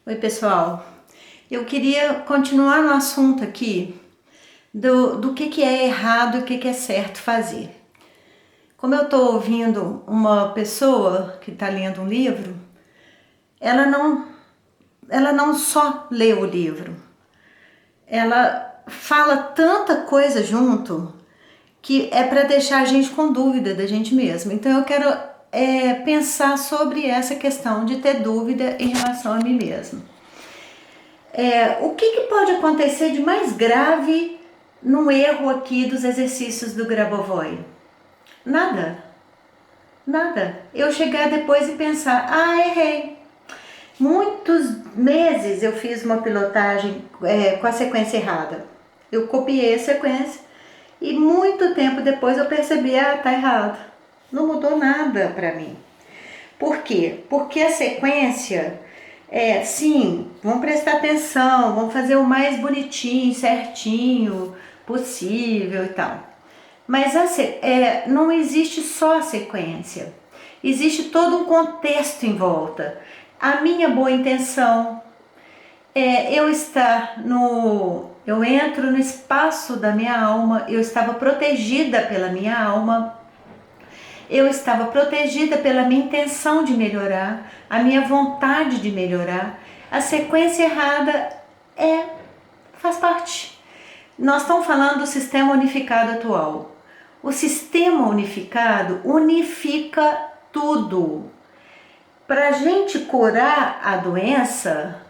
Oi, pessoal. Eu queria continuar no assunto aqui do que é errado e o que é certo fazer. Como eu estou ouvindo uma pessoa que está lendo um livro, ela não só lê o livro, ela fala tanta coisa junto que é para deixar a gente com dúvida da gente mesmo. Então eu quero pensar sobre essa questão de ter dúvida em relação a mim mesma. O que pode acontecer de mais grave no erro aqui dos exercícios do Grabovoi? Nada, nada. Eu chegar depois e pensar, errei. Muitos meses eu fiz uma pilotagem com a sequência errada. Eu copiei a sequência e muito tempo depois eu percebi, tá errado. Não mudou nada para mim. Por quê? Porque a sequência, sim, vamos prestar atenção, vamos fazer o mais bonitinho, certinho possível e tal. Mas não existe só a sequência, existe todo um contexto em volta. A minha boa intenção, eu entro no espaço da minha alma, eu estava protegida pela minha alma. Eu estava protegida pela minha intenção de melhorar, a minha vontade de melhorar. A sequência errada faz parte. Nós estamos falando do sistema unificado atual. O sistema unificado unifica tudo. Para a gente curar a doença,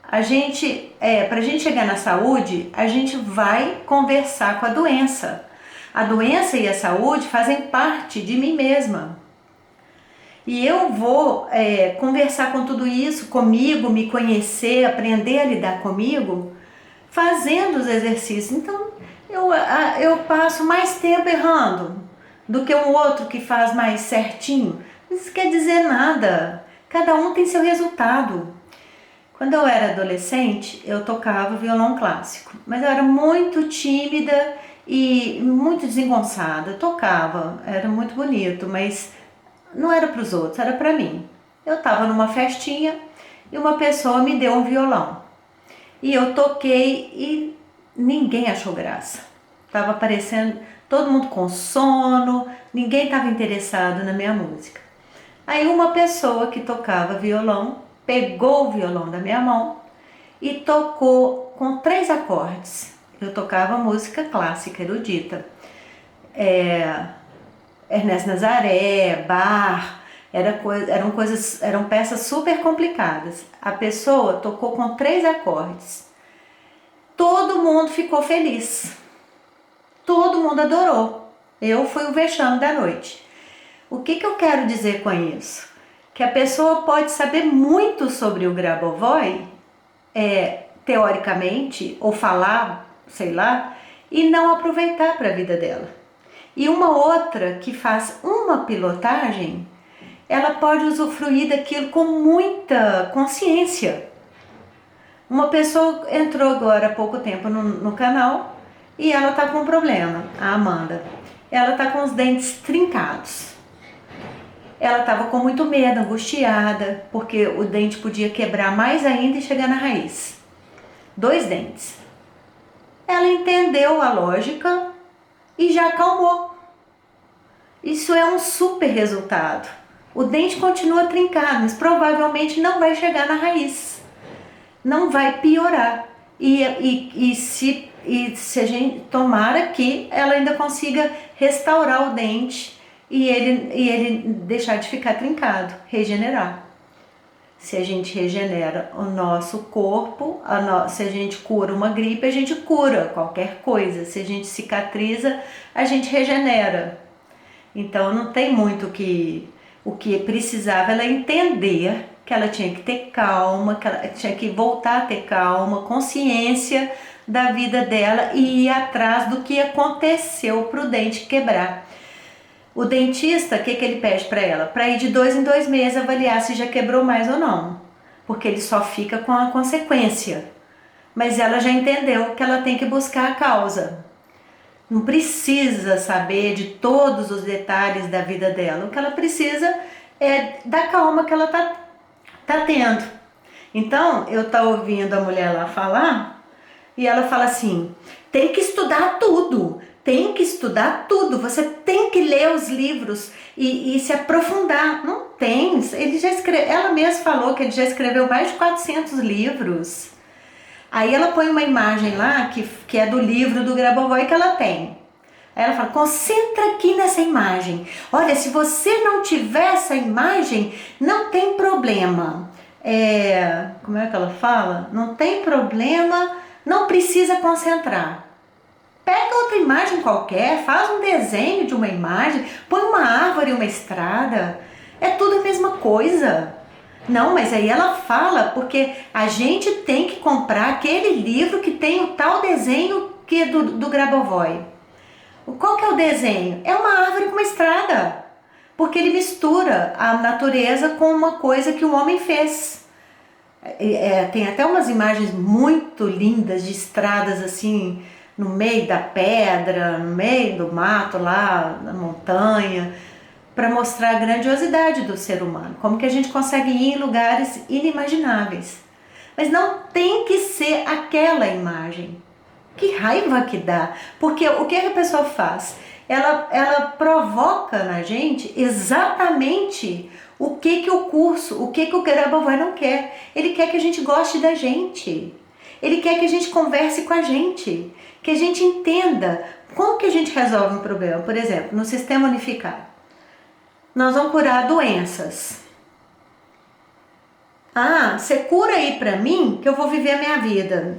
para a gente chegar na saúde, a gente vai conversar com a doença. A doença e a saúde fazem parte de mim mesma. E eu vou conversar com tudo isso comigo, me conhecer, aprender a lidar comigo, fazendo os exercícios. Então, eu passo mais tempo errando do que um outro que faz mais certinho. Isso quer dizer nada. Cada um tem seu resultado. Quando eu era adolescente, eu tocava violão clássico, mas eu era muito tímida e muito desengonçada. Tocava, era muito bonito, mas não era para os outros, era para mim. Eu estava numa festinha e uma pessoa me deu um violão. E eu toquei e ninguém achou graça. Tava parecendo todo mundo com sono, ninguém estava interessado na minha música. Aí uma pessoa que tocava violão pegou o violão da minha mão e tocou com 3 acordes. Eu tocava música clássica erudita, Ernesto Nazaré, Bach, eram peças super complicadas. A pessoa tocou com 3 acordes. Todo mundo ficou feliz, todo mundo adorou. Eu fui o vexame da noite. O que eu quero dizer com isso? Que a pessoa pode saber muito sobre o Grabovoi, teoricamente, ou falar, sei lá, e não aproveitar para a vida dela. E uma outra que faz uma pilotagem, ela pode usufruir daquilo com muita consciência. Uma pessoa entrou agora há pouco tempo no canal e ela está com um problema, a Amanda. Ela está com os dentes trincados. Ela estava com muito medo, angustiada, porque o dente podia quebrar mais ainda e chegar na raiz. 2 dentes. Ela entendeu a lógica e já acalmou. Isso é um super resultado. O dente continua trincado, mas provavelmente não vai chegar na raiz. Não vai piorar. E se a gente tomara que ela ainda consiga restaurar o dente e ele deixar de ficar trincado, regenerar. Se a gente regenera o nosso corpo, se a gente cura uma gripe, a gente cura qualquer coisa. Se a gente cicatriza, a gente regenera. Então não tem muito o que precisava ela entender que ela tinha que ter calma, que ela tinha que voltar a ter calma, consciência da vida dela e ir atrás do que aconteceu para o dente quebrar. O dentista, o que ele pede para ela? Para ir de 2 em 2 meses avaliar se já quebrou mais ou não, porque ele só fica com a consequência. Mas ela já entendeu que ela tem que buscar a causa. Não precisa saber de todos os detalhes da vida dela. O que ela precisa é da calma que ela tá tendo. Então, eu estava ouvindo a mulher lá falar e ela fala assim, tem que estudar tudo, tem que estudar tudo, você tem que ler os livros e se aprofundar. Não tem, ela mesma falou que ele já escreveu mais de 400 livros. Aí ela põe uma imagem lá que é do livro do Grabovoi que ela tem. Aí ela fala, concentra aqui nessa imagem. Olha, se você não tiver essa imagem, não tem problema. Como é que ela fala? Não tem problema, não precisa concentrar. Pega outra imagem qualquer, faz um desenho de uma imagem, põe uma árvore e uma estrada. É tudo a mesma coisa. Não, mas aí ela fala, porque a gente tem que comprar aquele livro que tem o tal desenho que é do Grabovoi. Qual que é o desenho? É uma árvore com uma estrada, porque ele mistura a natureza com uma coisa que o homem fez. Tem até umas imagens muito lindas de estradas assim, no meio da pedra, no meio do mato lá, na montanha, para mostrar a grandiosidade do ser humano, como que a gente consegue ir em lugares inimagináveis. Mas não tem que ser aquela imagem. Que raiva que dá, porque o que a pessoa faz? Ela provoca na gente exatamente o que o curso, o que o Grabovoi não quer. Ele quer que a gente goste da gente, ele quer que a gente converse com a gente, que a gente entenda como que a gente resolve um problema. Por exemplo, no sistema unificado, nós vamos curar doenças. Ah, você cura aí pra mim que eu vou viver a minha vida.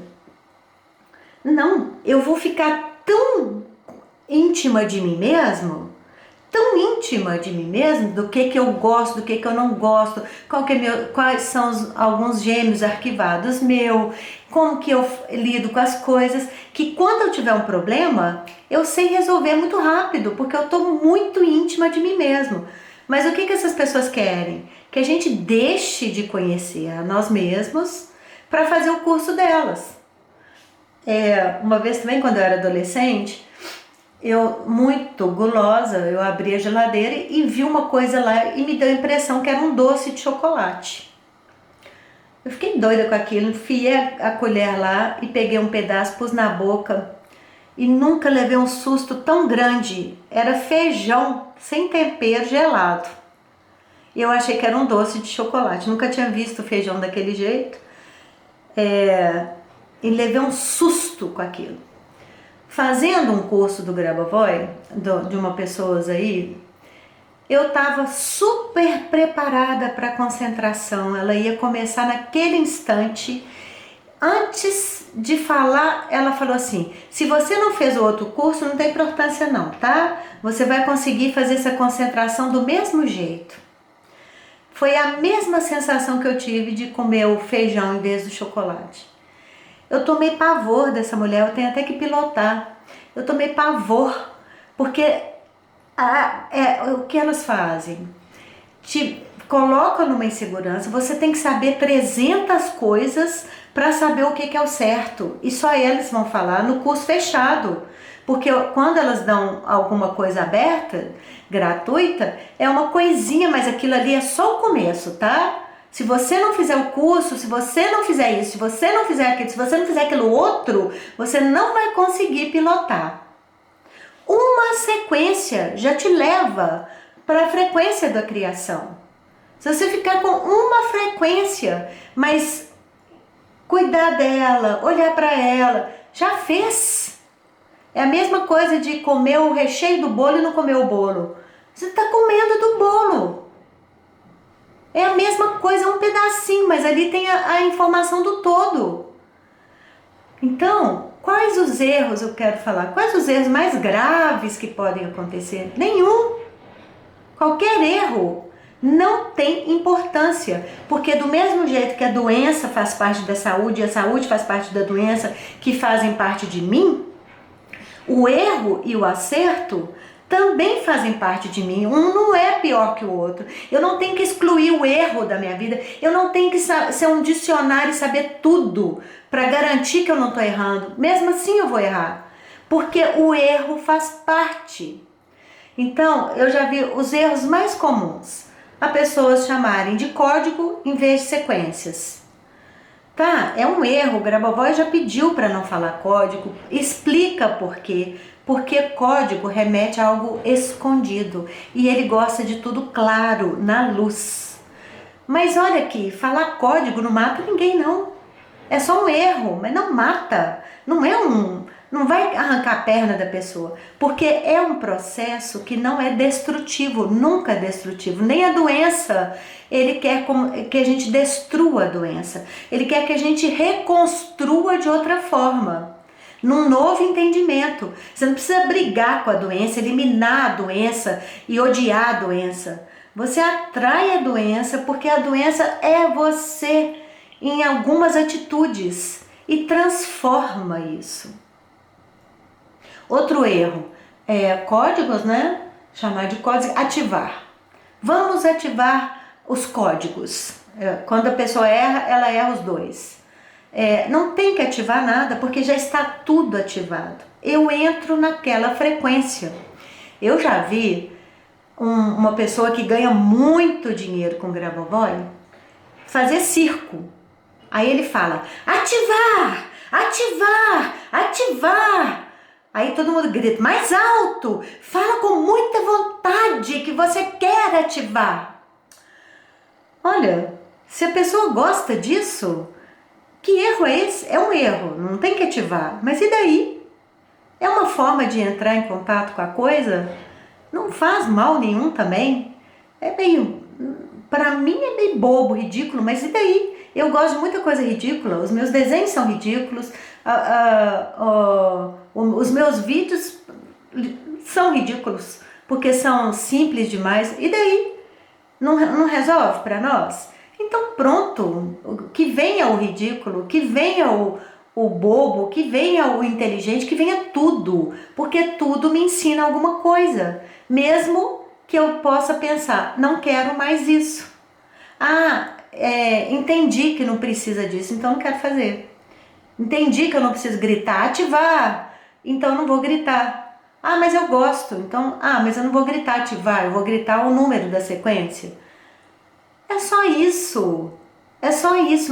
Não, eu vou ficar tão íntima de mim mesmo, do que eu gosto, do que eu não gosto, quais são alguns gêmeos arquivados como que eu lido com as coisas, que quando eu tiver um problema, eu sei resolver muito rápido, porque eu estou muito íntima de mim mesmo. Mas o que essas pessoas querem? Que a gente deixe de conhecer a nós mesmos para fazer o curso delas. Uma vez também, quando eu era adolescente, eu, muito gulosa, eu abri a geladeira e vi uma coisa lá e me deu a impressão que era um doce de chocolate. Eu fiquei doida com aquilo, enfiei a colher lá e peguei um pedaço, pus na boca e nunca levei um susto tão grande. Era feijão sem tempero, gelado. E eu achei que era um doce de chocolate, nunca tinha visto feijão daquele jeito. E levei um susto com aquilo. Fazendo um curso do Grabovoi, de uma pessoa aí, eu estava super preparada para a concentração. Ela ia começar naquele instante. Antes de falar, ela falou assim, se você não fez o outro curso, não tem importância não, tá? Você vai conseguir fazer essa concentração do mesmo jeito. Foi a mesma sensação que eu tive de comer o feijão em vez do chocolate. Eu tomei pavor dessa mulher, eu tenho até que pilotar. Eu tomei pavor, porque o que elas fazem? Te colocam numa insegurança, você tem que saber 300 coisas para saber o que é o certo. E só eles vão falar no curso fechado. Porque quando elas dão alguma coisa aberta, gratuita, é uma coisinha, mas aquilo ali é só o começo, tá? Se você não fizer o curso, se você não fizer isso, se você não fizer aquilo, se você não fizer aquilo outro, você não vai conseguir pilotar. Uma sequência já te leva para a frequência da criação. Se você ficar com uma frequência, mas cuidar dela, olhar para ela, já fez. É a mesma coisa de comer o recheio do bolo e não comer o bolo. Você está comendo do bolo. É a mesma coisa, é um pedacinho, mas ali tem a informação do todo. Então, quais os erros eu quero falar? Quais os erros mais graves que podem acontecer? Nenhum. Qualquer erro não tem importância, porque do mesmo jeito que a doença faz parte da saúde e a saúde faz parte da doença, que fazem parte de mim, o erro e o acerto também fazem parte de mim. Um não é pior que o outro. Eu não tenho que excluir o erro da minha vida. Eu não tenho que ser um dicionário e saber tudo para garantir que eu não estou errando. Mesmo assim eu vou errar, porque o erro faz parte. Então, eu já vi os erros mais comuns. As pessoas chamarem de código em vez de sequências. Tá, é um erro. O Grabovoi já pediu para não falar código, explica por quê. Porque código remete a algo escondido e ele gosta de tudo claro, na luz. Mas olha aqui, falar código não mata ninguém não. É só um erro, mas não mata. Não vai arrancar a perna da pessoa, porque é um processo que não é destrutivo, nunca é destrutivo. Nem a doença, ele quer que a gente destrua a doença. Ele quer que a gente reconstrua de outra forma, num novo entendimento. Você não precisa brigar com a doença, eliminar a doença e odiar a doença. Você atrai a doença porque a doença é você em algumas atitudes e transforma isso. Outro erro é códigos, né? Chamar de códigos, ativar. Vamos ativar os códigos. Quando a pessoa erra, ela erra os dois. Não tem que ativar nada porque já está tudo ativado. Eu entro naquela frequência. Eu já vi uma pessoa que ganha muito dinheiro com Grabovoi fazer circo. Aí ele fala, ativar, ativar, ativar. Aí todo mundo grita, mais alto, fala com muita vontade que você quer ativar. Olha, se a pessoa gosta disso, que erro é esse? É um erro, não tem que ativar. Mas e daí? É uma forma de entrar em contato com a coisa? Não faz mal nenhum também. Para mim é meio bobo, ridículo, mas e daí? Eu gosto de muita coisa ridícula, os meus desenhos são ridículos, os meus vídeos são ridículos, porque são simples demais, e daí? Não resolve para nós? Então pronto, que venha o ridículo, que venha o bobo, que venha o inteligente, que venha tudo, porque tudo me ensina alguma coisa, mesmo que eu possa pensar, não quero mais isso. Entendi que não precisa disso, então não quero fazer. Entendi que eu não preciso gritar, ativar, então não vou gritar. Mas eu gosto, então, mas eu não vou gritar ativar, eu vou gritar o número da sequência. É só isso,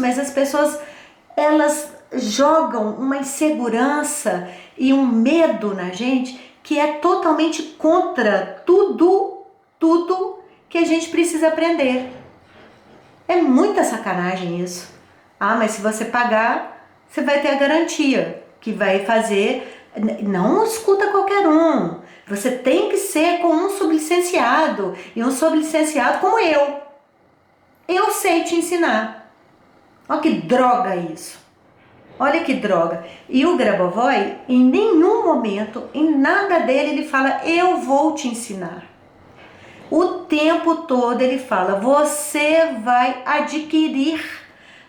mas as pessoas, elas jogam uma insegurança e um medo na gente que é totalmente contra tudo que a gente precisa aprender. É muita sacanagem isso. Mas se você pagar, você vai ter a garantia que vai fazer. Não escuta qualquer um. Você tem que ser com um sublicenciado. E um sublicenciado como eu. Eu sei te ensinar. Olha que droga isso. Olha que droga. E o Grabovoi, em nenhum momento, em nada dele, ele fala, eu vou te ensinar. O tempo todo ele fala, você vai adquirir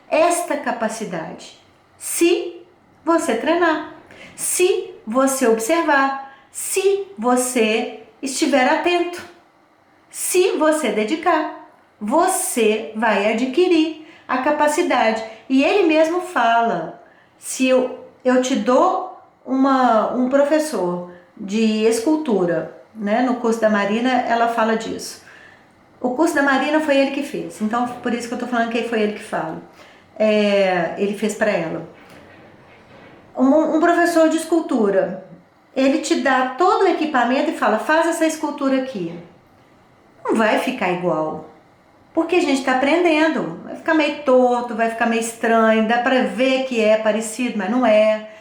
esta capacidade se você treinar, se você observar, se você estiver atento, se você dedicar, você vai adquirir a capacidade. E ele mesmo fala, se eu te dou um professor de escultura, né? No curso da Marina ela fala disso. O curso da Marina foi ele que fez, então por isso que eu tô falando que foi ele que fala. Ele fez para ela. Um professor de escultura, ele te dá todo o equipamento e fala, faz essa escultura aqui. Não vai ficar igual, porque a gente está aprendendo. Vai ficar meio torto, vai ficar meio estranho, dá para ver que é parecido, mas não é.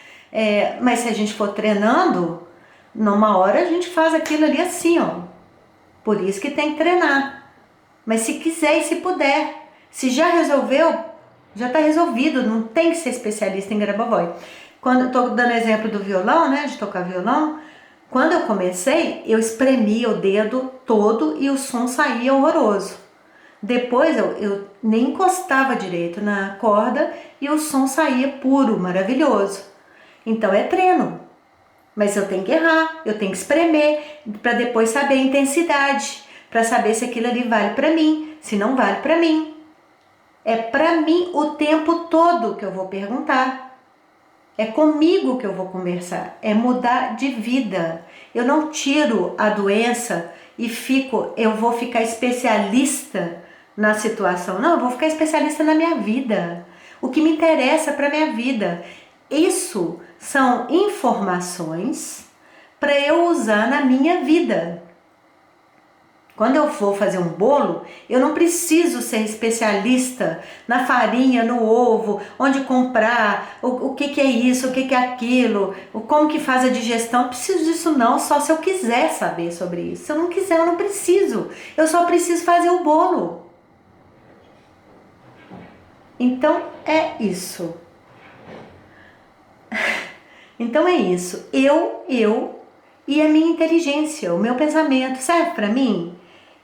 Mas se a gente for treinando, numa hora a gente faz aquilo ali assim, ó. Por isso que tem que treinar. Mas se quiser e se puder, se já resolveu, já está resolvido, não tem que ser especialista em Grabovoi. Quando eu estou dando exemplo do violão, né, de tocar violão, quando eu comecei, eu espremia o dedo todo e o som saía horroroso. Depois eu nem encostava direito na corda e o som saía puro, maravilhoso. Então é treino. Mas eu tenho que errar, eu tenho que espremer para depois saber a intensidade, para saber se aquilo ali vale para mim, se não vale para mim. É para mim o tempo todo que eu vou perguntar. É comigo que eu vou conversar, é mudar de vida. Eu não tiro a doença e eu vou ficar especialista na situação. Não, eu vou ficar especialista na minha vida. o que me interessa para minha vida. Isso são informações para eu usar na minha vida. Quando eu for fazer um bolo, eu não preciso ser especialista na farinha, no ovo, onde comprar, o que é isso, o que é aquilo, como que faz a digestão. Não preciso disso não, só se eu quiser saber sobre isso. Se eu não quiser, eu não preciso. Eu só preciso fazer o bolo. Então é isso. Então é isso. Eu e a minha inteligência, o meu pensamento, serve para mim?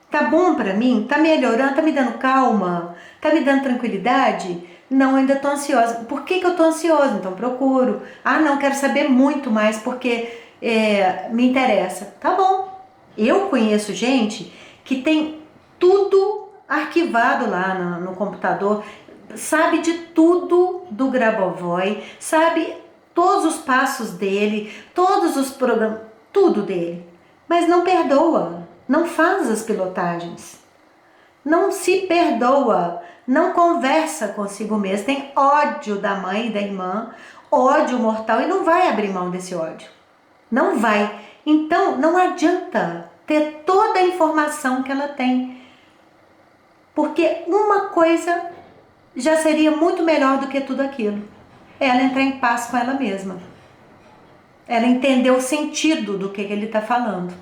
Tá bom pra mim? Tá melhorando? Tá me dando calma? Tá me dando tranquilidade? Não, eu ainda tô ansiosa. Por que eu tô ansiosa? Então procuro. Ah, não, quero saber muito mais porque me interessa. Tá bom. Eu conheço gente que tem tudo arquivado lá no computador, sabe de tudo do Grabovoi, sabe todos os passos dele, todos os programas, tudo dele, mas não perdoa. Não faz as pilotagens, não se perdoa, não conversa consigo mesmo, tem ódio da mãe e da irmã, ódio mortal e não vai abrir mão desse ódio, não vai. Então não adianta ter toda a informação que ela tem, porque uma coisa já seria muito melhor do que tudo aquilo, ela entrar em paz com ela mesma, ela entender o sentido do que ele está falando.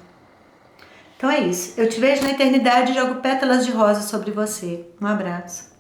Então é isso. Eu te vejo na eternidade e jogo pétalas de rosa sobre você. Um abraço.